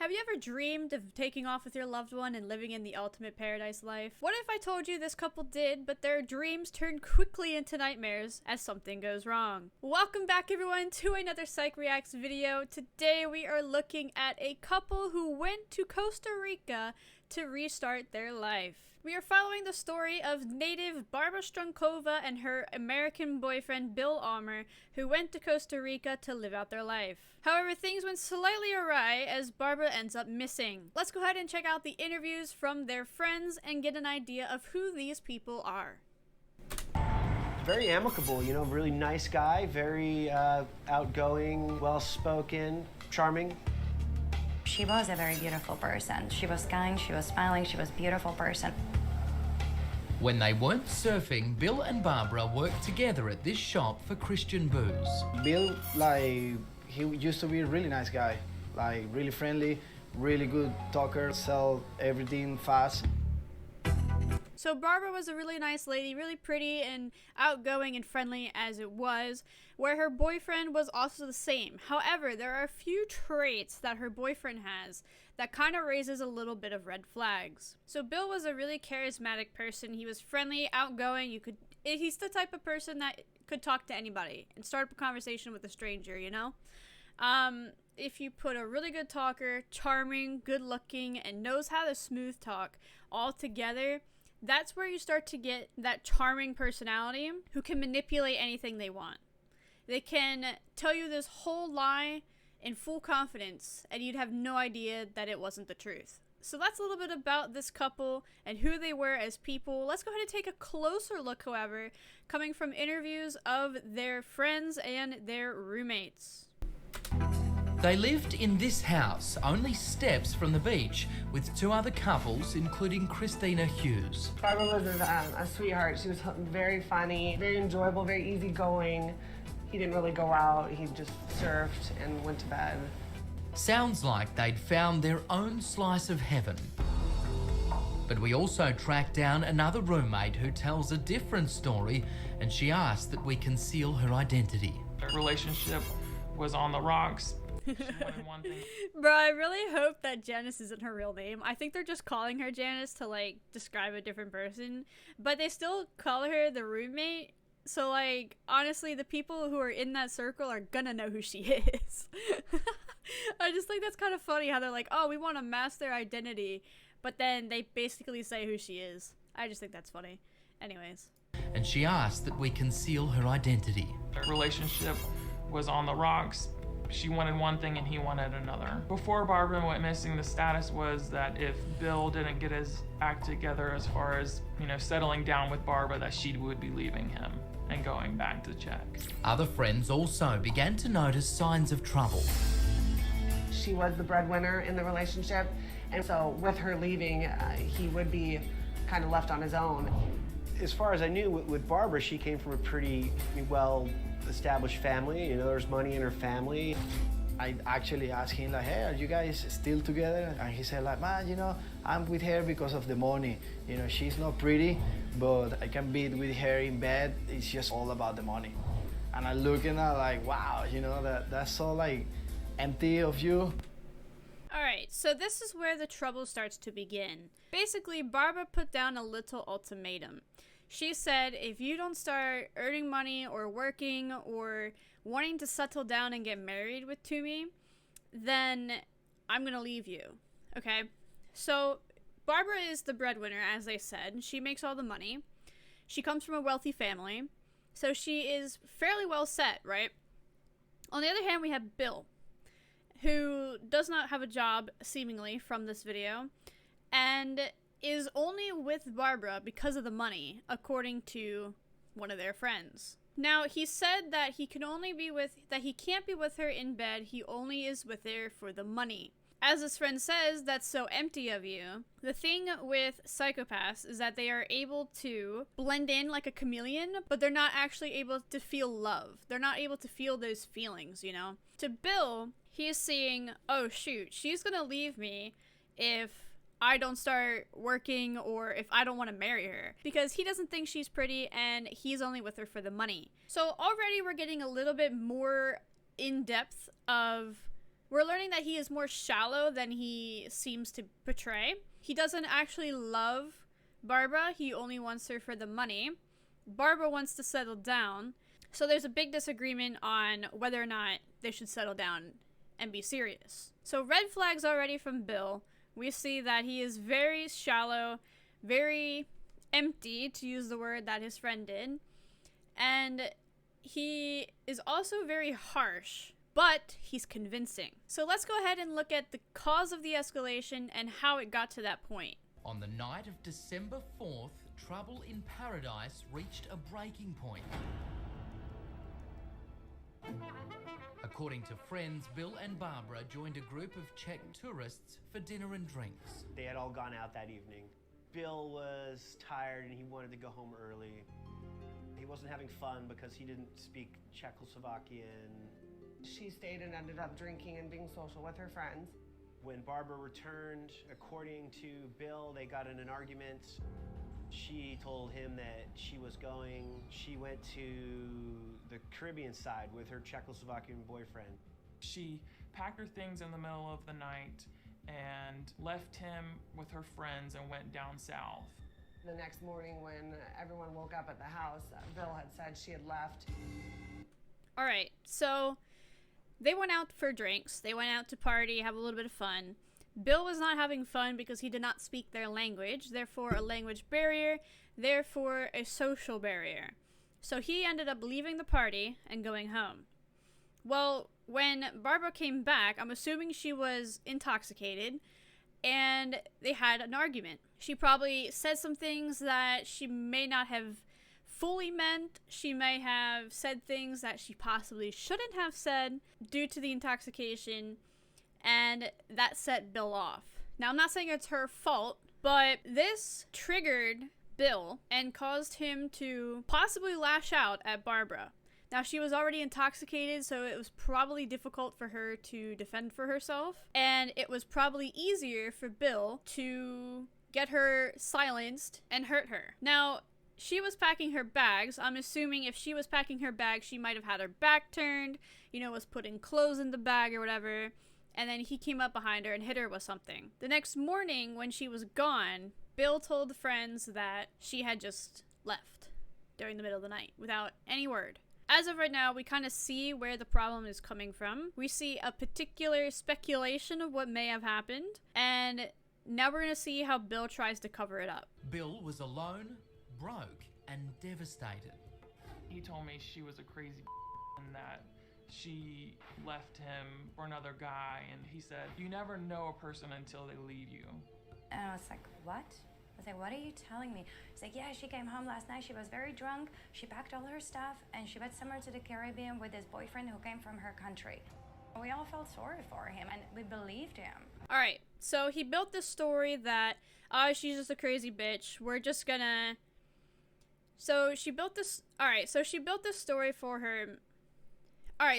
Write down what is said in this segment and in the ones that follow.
Have you ever dreamed of taking off with your loved one and living in the ultimate paradise life? What if I told you this couple did, but their dreams turned quickly into nightmares as something goes wrong? Welcome back everyone to another Psych Reacts video. Today we are looking at a couple who went to Costa Rica to restart their life. We are following the story of native Barbara Struncova and her American boyfriend Bill Ulmer, who went to Costa Rica to live out their life. However, things went slightly awry as Barbara ends up missing. Let's go ahead and check out the interviews from their friends and get an idea of who these people are. Very amicable, you know, really nice guy, very outgoing, well-spoken, charming. She was a very beautiful person. She was kind, she was smiling, she was a beautiful person. When they weren't surfing, Bill and Barbara worked together at this shop for Christian booze. Bill, like, he used to be a really nice guy, like really friendly, really good talker, sell everything fast. So Barbara was a really nice lady, really pretty and outgoing and friendly as it was, where her boyfriend was also the same. However, there are a few traits that her boyfriend has that kind of raises a little bit of red flags. So Bill was a really charismatic person. He was friendly, outgoing. He's the type of person that could talk to anybody and start up a conversation with a stranger, you know? If you put a really good talker, charming, good looking, and knows how to smooth talk all together, that's where you start to get that charming personality who can manipulate anything they want. They can tell you this whole lie in full confidence and you'd have no idea that it wasn't the truth. So that's a little bit about this couple and who they were as people. Let's go ahead and take a closer look, however, coming from interviews of their friends and their roommates. They lived in this house, only steps from the beach, with two other couples, including Christina Hughes. Barbara was a sweetheart. She was very funny, very enjoyable, very easygoing. He didn't really go out. He just surfed and went to bed. Sounds like they'd found their own slice of heaven. But we also tracked down another roommate who tells a different story, and she asked that we conceal her identity. Their relationship was on the rocks. Bro, I really hope that Janice isn't her real name. I think they're just calling her Janice to like describe a different person, but they still call her the roommate. So like, honestly, the people who are in that circle are gonna know who she is. I just think that's kind of funny how they're like, oh, we want to mask their identity, but then they basically say who she is. I just think that's funny. Anyways. And she asked that we conceal her identity. Their relationship was on the rocks. She wanted one thing and he wanted another. Before Barbara went missing, the status was that if Bill didn't get his act together as far as, you know, settling down with Barbara, that she would be leaving him and going back to check. Other friends also began to notice signs of trouble. She was the breadwinner in the relationship, and so with her leaving, he would be kind of left on his own. As far as I knew, with Barbara, she came from a pretty well-established family. You know, there's money in her family. I actually asked him, like, hey, are you guys still together? And he said, like, man, you know, I'm with her because of the money. You know, she's not pretty, but I can be with her in bed. It's just all about the money. And I look at her like, wow, you know, that's so, like, empty of you. Alright, so this is where the trouble starts to begin. Basically, Barbara put down a little ultimatum. She said, if you don't start earning money or working or wanting to settle down and get married to me, then I'm gonna leave you. Okay? So, Barbara is the breadwinner, as I said. She makes all the money. She comes from a wealthy family. So she is fairly well set, right? On the other hand, we have Bill, who does not have a job, seemingly, from this video, and is only with Barbara because of the money, according to one of their friends. Now, he said that he can't be with her in bed, he only is with her for the money. As his friend says, that's so empty of you. The thing with psychopaths is that they are able to blend in like a chameleon, but they're not actually able to feel love. They're not able to feel those feelings, you know? To Bill, he is seeing, oh shoot, she's gonna leave me if I don't start working or if I don't want to marry her, because he doesn't think she's pretty and he's only with her for the money. So already we're getting a little bit more in depth of we're learning that he is more shallow than he seems to portray. He doesn't actually love Barbara. He only wants her for the money. Barbara wants to settle down. So there's a big disagreement on whether or not they should settle down and be serious. So red flags already from Bill. We see that he is very shallow, very empty, to use the word that his friend did. And he is also very harsh, but he's convincing. So let's go ahead and look at the cause of the escalation and how it got to that point. On the night of December 4th, trouble in paradise reached a breaking point. According to friends, Bill and Barbara joined a group of Czech tourists for dinner and drinks. They had all gone out that evening. Bill was tired and he wanted to go home early. He wasn't having fun because he didn't speak Czechoslovakian. She stayed and ended up drinking and being social with her friends. When Barbara returned, according to Bill, they got in an argument. She told him that she was going. She went to the Caribbean side with her Czechoslovakian boyfriend. She packed her things in the middle of the night and left him with her friends and went down south. The next morning when everyone woke up at the house, Bill had said she had left. All right, so they went out for drinks. They went out to party, have a little bit of fun. Bill was not having fun because he did not speak their language, therefore a language barrier, therefore a social barrier. So he ended up leaving the party and going home. Well, when Barbara came back, I'm assuming she was intoxicated, and they had an argument. She probably said some things that she may not have fully meant. She may have said things that she possibly shouldn't have said due to the intoxication, and that set Bill off. Now, I'm not saying it's her fault, but this triggered Bill and caused him to possibly lash out at Barbara. Now, she was already intoxicated, so it was probably difficult for her to defend for herself, and it was probably easier for Bill to get her silenced and hurt her. Now, she was packing her bags. I'm assuming if she was packing her bag, she might have had her back turned, was putting clothes in the bag or whatever, and then he came up behind her and hit her with something. The next morning, when she was gone, Bill told the friends that she had just left during the middle of the night without any word. As of right now, we kind of see where the problem is coming from. We see a particular speculation of what may have happened, and now we're going to see how Bill tries to cover it up. Bill was alone, broke, and devastated. He told me she was a crazy and that she left him for another guy, and he said, "You never know a person until they leave you." And I was like, what? I was like, what are you telling me? He's like, yeah, she came home last night. She was very drunk. She packed all her stuff, and she went somewhere to the Caribbean with his boyfriend who came from her country. We all felt sorry for him, and we believed him. All right, so he built this story that, she's just a crazy bitch. We're just gonna... So she built this... so she built this story for her...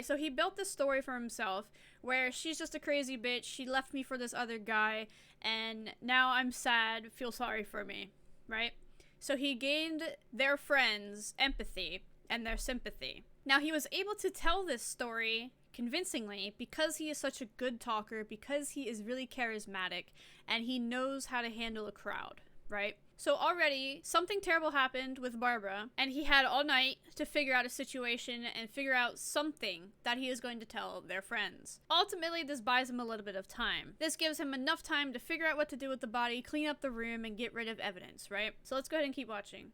so he built this story for himself where she's just a crazy bitch. She left me for this other guy, and now I'm sad, feel sorry for me, right? So he gained their friends' empathy and their sympathy. Now, he was able to tell this story convincingly because he is such a good talker, because he is really charismatic, and he knows how to handle a crowd, right? So already, something terrible happened with Barbara, and he had all night to figure out a situation and figure out something that he is going to tell their friends. Ultimately, this buys him a little bit of time. This gives him enough time to figure out what to do with the body, clean up the room, and get rid of evidence, right? So let's go ahead and keep watching.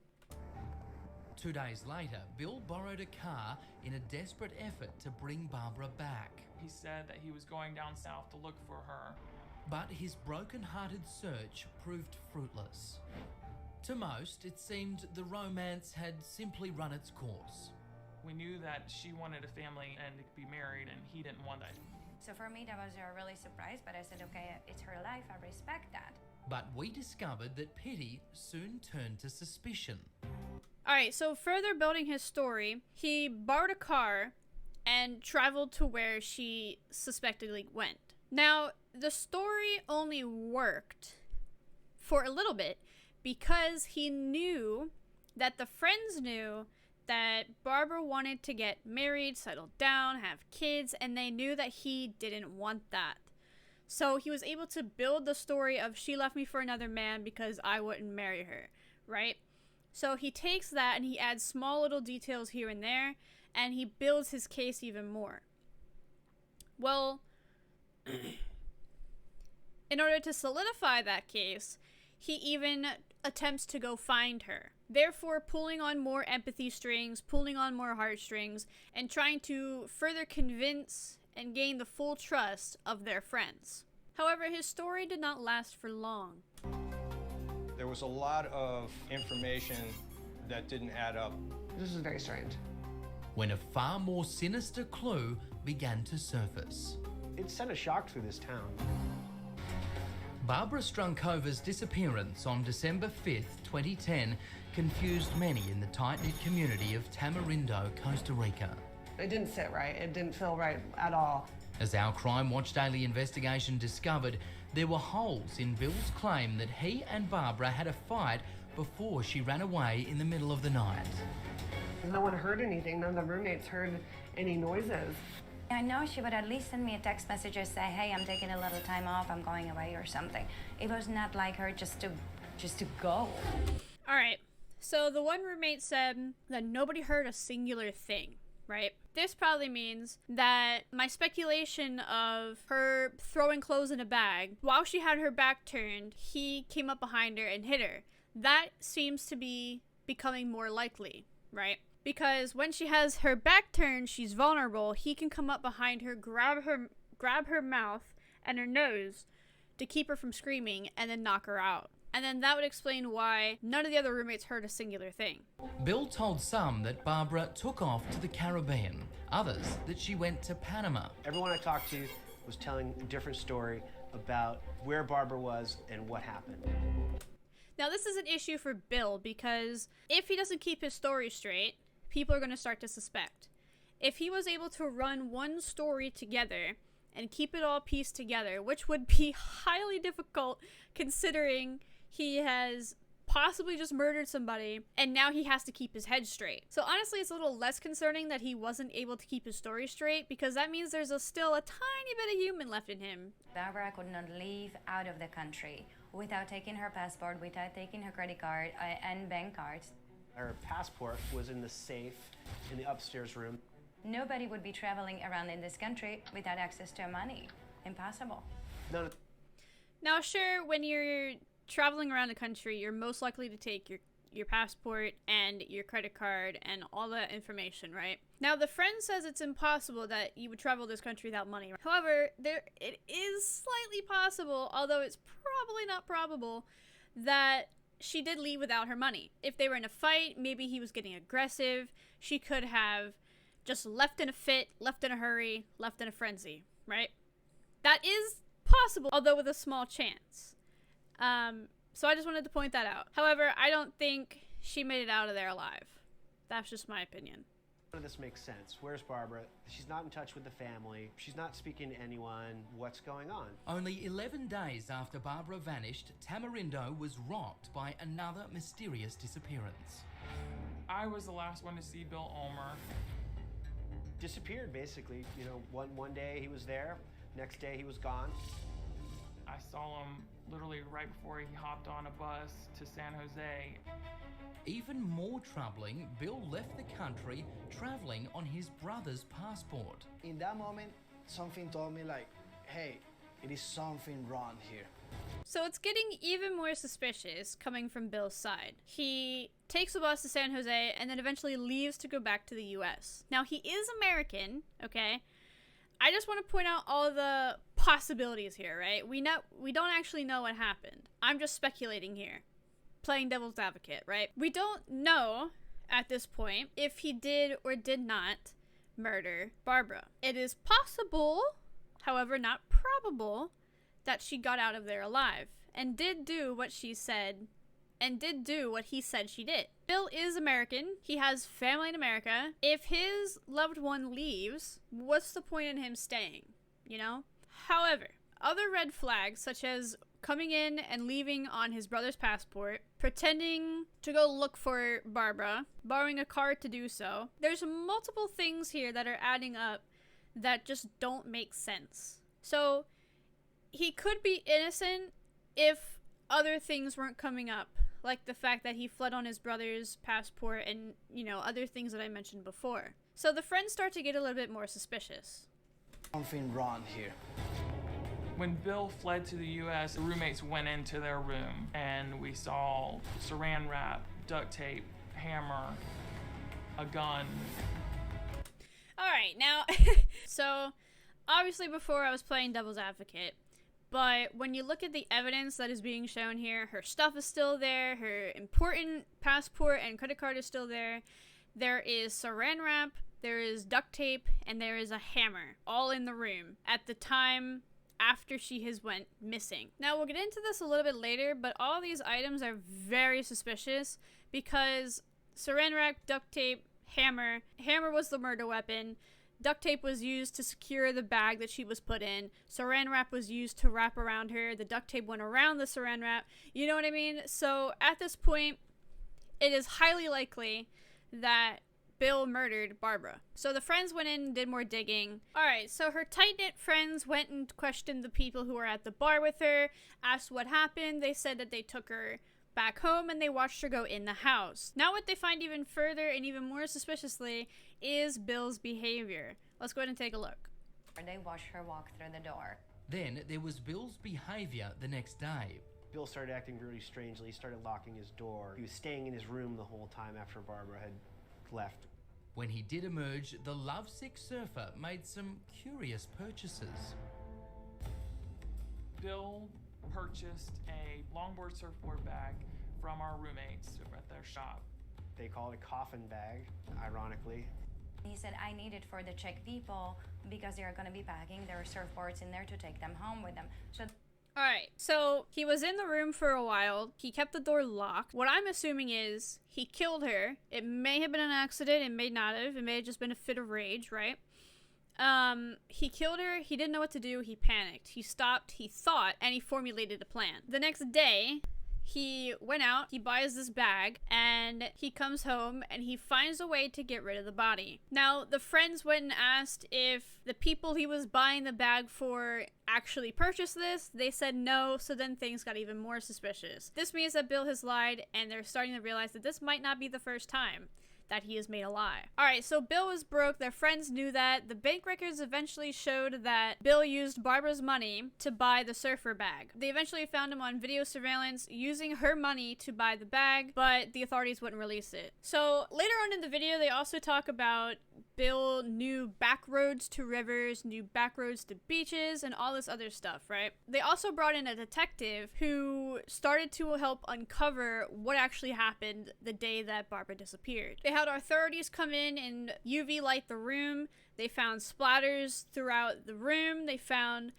2 days later, Bill borrowed a car in a desperate effort to bring Barbara back. He said that he was going down south to look for her. But his broken-hearted search proved fruitless. To most, it seemed the romance had simply run its course. We knew that she wanted a family and to be married, and he didn't want that. So for me, that was a really surprise, but I said, okay, it's her life, I respect that. But we discovered that pity soon turned to suspicion. Alright, so further building his story, he borrowed a car and traveled to where she suspectedly went. Now, the story only worked for a little bit because he knew that the friends knew that Barbara wanted to get married, settle down, have kids, and they knew that he didn't want that. So he was able to build the story of she left me for another man because I wouldn't marry her, right? So he takes that and he adds small little details here and there, and he builds his case even more. Well, in order to solidify that case, he even attempts to go find her, therefore pulling on more empathy strings, pulling on more heartstrings, and trying to further convince and gain the full trust of their friends. However, his story did not last for long. There was a lot of information that didn't add up. This is very strange. When a far more sinister clue began to surface. It sent a shock through this town. Barbara Strunkova's disappearance on December 5th, 2010 confused many in the tight-knit community of Tamarindo, Costa Rica. It didn't sit right. It didn't feel right at all. As our Crime Watch Daily investigation discovered, there were holes in Bill's claim that he and Barbara had a fight before she ran away in the middle of the night. No one heard anything. None of the roommates heard any noises. I know she would at least send me a text message or say, hey, I'm taking a little time off, I'm going away or something. It was not like her just to go. All right, so the one roommate said that nobody heard a singular thing, right? This probably means that my speculation of her throwing clothes in a bag, while she had her back turned, he came up behind her and hit her. That seems to be becoming more likely, right? Because when she has her back turned, she's vulnerable. He can come up behind her, grab her mouth and her nose to keep her from screaming, and then knock her out. And then that would explain why none of the other roommates heard a singular thing. Bill told some that Barbara took off to the Caribbean, others that she went to Panama. Everyone I talked to was telling a different story about where Barbara was and what happened. Now this is an issue for Bill because if he doesn't keep his story straight, people are going to start to suspect. If he was able to run one story together and keep it all pieced together, which would be highly difficult considering he has possibly just murdered somebody and now he has to keep his head straight. So honestly, it's a little less concerning that he wasn't able to keep his story straight because that means there's still a tiny bit of human left in him. Barbara could not leave out of the country without taking her passport, without taking her credit card and bank cards. Her passport was in the safe in the upstairs room. Nobody would be traveling around in this country without access to money. Impossible. No. Now, sure, when you're traveling around the country, you're most likely to take your passport and your credit card and all that information, right? Now, the friend says it's impossible that you would travel this country without money. However, it is slightly possible, although it's probably not probable, that she did leave without her money. If they were in a fight, maybe he was getting aggressive, she could have just left in a fit, left in a hurry, left in a frenzy, right? That is possible, although with a small chance. So I just wanted to point that out. However, I don't think she made it out of there alive. That's just my opinion. None of this makes sense. Where's Barbara? She's not in touch with the family. She's not speaking to anyone. What's going on? Only 11 days after Barbara vanished, Tamarindo was rocked by another mysterious disappearance. I was the last one to see Bill Ulmer. Disappeared, basically. You know, one day he was there, next day he was gone. I saw him literally right before he hopped on a bus to San Jose. Even more troubling, Bill left the country traveling on his brother's passport. In that moment, something told me like, hey, it is something wrong here. So it's getting even more suspicious coming from Bill's side. He takes a bus to San Jose and then eventually leaves to go back to the US. Now, he is American, okay? I just want to point out all the possibilities here, right? We don't actually know what happened. I'm just speculating here, playing devil's advocate, right? We don't know at this point if he did or did not murder Barbara. It is possible, however not probable, that she got out of there alive and did do what she said and did do what he said she did. Bill is American. He has family in America. If his loved one leaves, what's the point in him staying, you know? However, other red flags, such as coming in and leaving on his brother's passport, pretending to go look for Barbara, borrowing a car to do so. There's multiple things here that are adding up that just don't make sense. So he could be innocent if other things weren't coming up, like the fact that he fled on his brother's passport and, you know, other things that I mentioned before. So the friends start to get a little bit more suspicious. Something wrong here. When Bill fled to the US, the roommates went into their room and we saw saran wrap, duct tape, hammer, a gun. Alright, now, so obviously before I was playing devil's advocate, but when you look at the evidence that is being shown here, her stuff is still there, her important passport and credit card is still there. There is saran wrap, there is duct tape, and there is a hammer, all in the room at the time after she has went missing. Now, we'll get into this a little bit later, but all these items are very suspicious because saran wrap, duct tape, hammer was the murder weapon. Duct tape was used to secure the bag that she was put in. Saran wrap was used to wrap around her. The duct tape went around the saran wrap. You know what I mean? So at this point, it is highly likely that Bill murdered Barbara. So the friends went in and did more digging. Alright, so her tight-knit friends went and questioned the people who were at the bar with her, asked what happened. They said that they took her back home and they watched her go in the house. Now what they find even further and even more suspiciously is Bill's behavior. Let's go ahead and take a look. They watched her walk through the door. Then there was Bill's behavior the next day. Bill started acting really strangely. He started locking his door. He was staying in his room the whole time after Barbara had left. When he did emerge, the lovesick surfer made some curious purchases. Bill purchased a longboard surfboard bag from our roommates at their shop. They call it a coffin bag, ironically. He said, I need it for the Czech people because they're going to be packing their surfboards in there to take them home with them. So Alright, so he was in the room for a while. He kept the door locked. What I'm assuming is he killed her. It may have been an accident. It may not have. It may have just been a fit of rage, right? He killed her. He didn't know what to do. He panicked. He stopped. He thought, and he formulated a plan. The next day, he went out, he buys this bag, and he comes home and he finds a way to get rid of the body. Now, the friends went and asked if the people he was buying the bag for actually purchased this. They said no, so then things got even more suspicious. This means that Bill has lied, and they're starting to realize that this might not be the first time that he has made a lie. Alright, so Bill was broke. Their friends knew that. The bank records eventually showed that Bill used Barbara's money to buy the surfer bag. They eventually found him on video surveillance using her money to buy the bag, but the authorities wouldn't release it. So later on in the video, they also talk about Bill knew back roads to rivers, knew back roads to beaches, and all this other stuff, right? They also brought in a detective who started to help uncover what actually happened the day that Barbara disappeared. They had authorities come in and UV light the room. They found splatters throughout the room. They found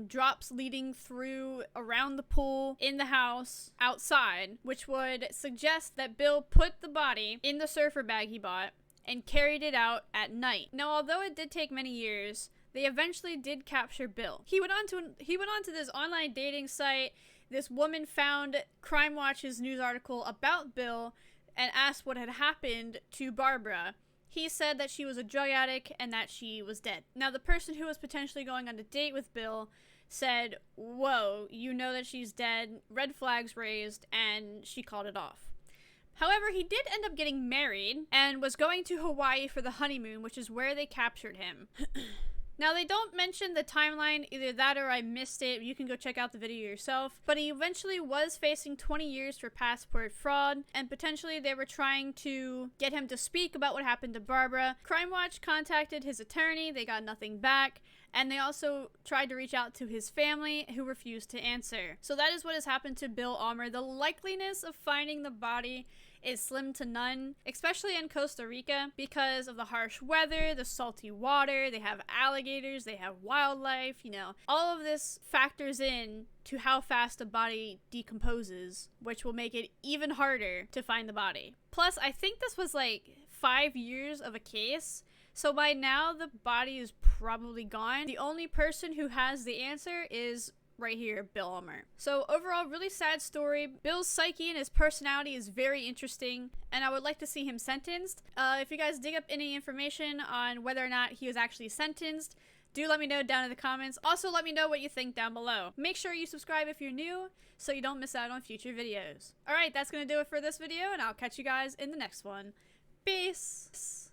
drops leading through around the pool, in the house, outside, which would suggest that Bill put the body in the surfer bag he bought and carried it out at night. Now, although it did take many years, they eventually did capture Bill. He went on to this online dating site. This woman found Crime Watch's news article about Bill and asked what had happened to Barbara. He said that she was a drug addict and that she was dead. Now, the person who was potentially going on a date with Bill said, "Whoa, you know that she's dead," red flags raised, and she called it off. However, he did end up getting married and was going to Hawaii for the honeymoon, which is where they captured him. Now, they don't mention the timeline, either that or I missed it. You can go check out the video yourself. But he eventually was facing 20 years for passport fraud, and potentially they were trying to get him to speak about what happened to Barbara. Crime Watch contacted his attorney. They got nothing back. And they also tried to reach out to his family, who refused to answer. So that is what has happened to Bill Ulmer. The likeliness of finding the body is slim to none, especially in Costa Rica, because of the harsh weather, the salty water. They have alligators, they have wildlife, you know. All of this factors in to how fast a body decomposes, which will make it even harder to find the body. Plus, I think this was like 5 years of a case. So by now, the body is probably gone. The only person who has the answer is right here, Bill Ulmer. So overall, really sad story. Bill's psyche and his personality is very interesting, and I would like to see him sentenced. If you guys dig up any information on whether or not he was actually sentenced, do let me know down in the comments. Also, let me know what you think down below. Make sure you subscribe if you're new so you don't miss out on future videos. Alright, that's gonna do it for this video, and I'll catch you guys in the next one. Peace!